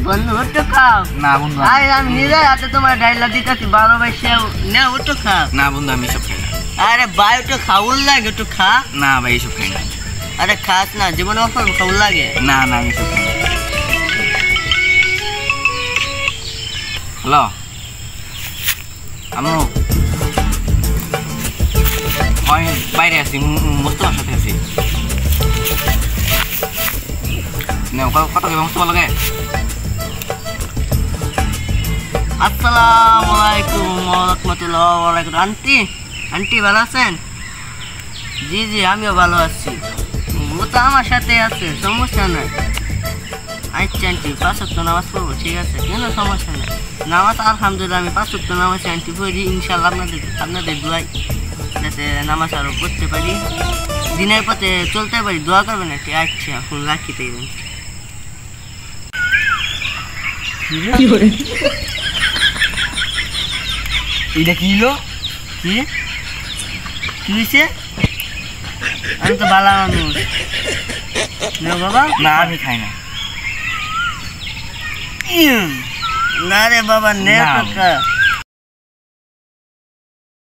বন্ধু ওটা খাও না বন্ধু আরে আমি নিজে হাতে তোমার ডাইলা দিতেছি 12 বাইশে না ওটা খাও না বন্ধু আমি সব খাই না আরে ভাই ওটা খাওয়ার লাগে ওটা খা না ভাই এসব খাই না আরে খাস না জীবনে অফার খাওয়ার লাগে না না আমি সব খাই না হ্যালো আমি বাইরে আছি মোস্তফার সাথে আছি কত কে মোস্তফা লাগে আসসালামু আলাইকুম ওয়া রাহমাতুল্লাহি ওয়া বারাকাতুহু আন্টি ভালো আছেন জি জি আমিও ভালো আছি ও তো আমার সাথে আছে সমস্যা নাই আচ্ছা আন্টি 5 ওয়াক্ত নামাজ পড়বো ঠিক আছে কেন সমস্যা নাই নামাজ আলহামদুলিল্লাহ আমি 5 ওয়াক্ত নামাজ আন্টি পড়ি ইনশাআল্লাহ আপনাদের দোয়াই যাতে নামাজ আরো পড়তে পারি দিনের পথে চলতে পারি দোয়া করবেন আন্টি আচ্ছা ফোন রাখি তাইবেন এইটা কি হলো কি হয়েছে আমি তো ভালো মানুষ না বাবা না আমি খাই না না রে বাবা নে না। টাকা